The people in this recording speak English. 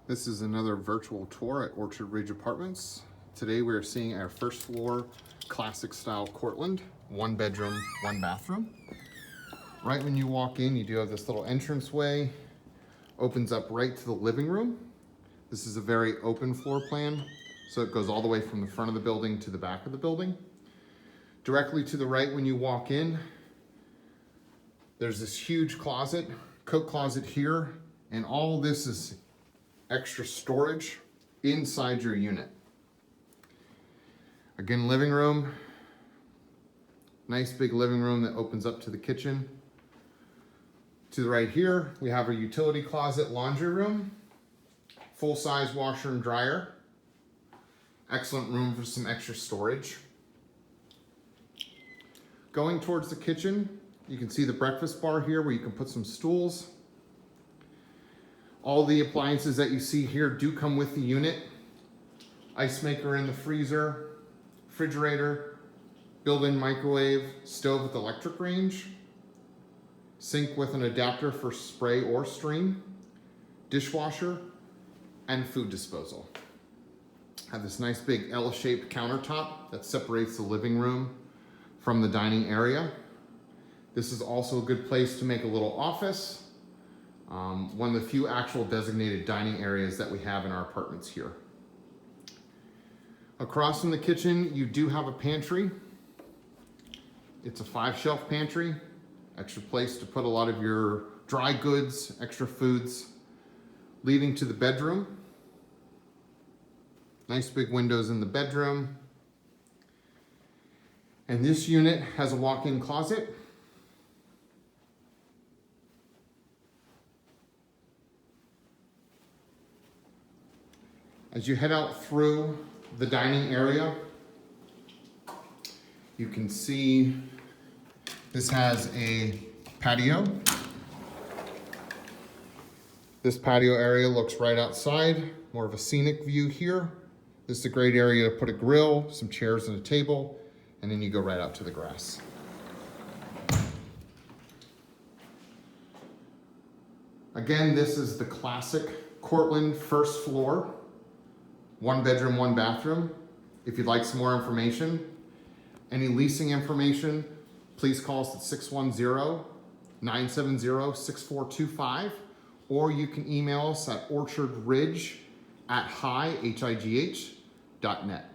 This is another virtual tour at Orchard Ridge Apartments. Today we are seeing our first floor classic style Cortland, 1 bedroom, 1 bathroom. Right when you walk in, you do have this little entranceway, opens up right to the living room. This is a very open floor plan, so it goes all the way from the front of the building to the back of the building. Directly to the right when you walk in, there's this huge closet, coat closet here, and all this is extra storage inside your unit. Again, living room, nice big living room that opens up to the kitchen. To the right here, we have a utility closet, laundry room, full-size washer and dryer. Excellent room for some extra storage. Going towards the kitchen, you can see the breakfast bar here where you can put some stools. All the appliances that you see here do come with the unit. Ice maker in the freezer, refrigerator, built-in microwave, stove with electric range, sink with an adapter for spray or stream, dishwasher, and food disposal. Have this nice big L-shaped countertop that separates the living room from the dining area. This is also a good place to make a little office. One of the few actual designated dining areas that we have in our apartments here. Across from the kitchen, you do have a pantry. It's a 5-shelf pantry. Extra place to put a lot of your dry goods, extra foods. Leading to the bedroom. Nice big windows in the bedroom. And this unit has a walk-in closet. As you head out through the dining area, you can see this has a patio. This patio area looks right outside, more of a scenic view here. This is a great area to put a grill, some chairs and a table, and then you go right out to the grass. Again, this is the classic Cortland first floor. 1 bedroom, 1 bathroom. If you'd like some more information, any leasing information, please call us at 610-970-6425, or you can email us at orchardridge@high.net.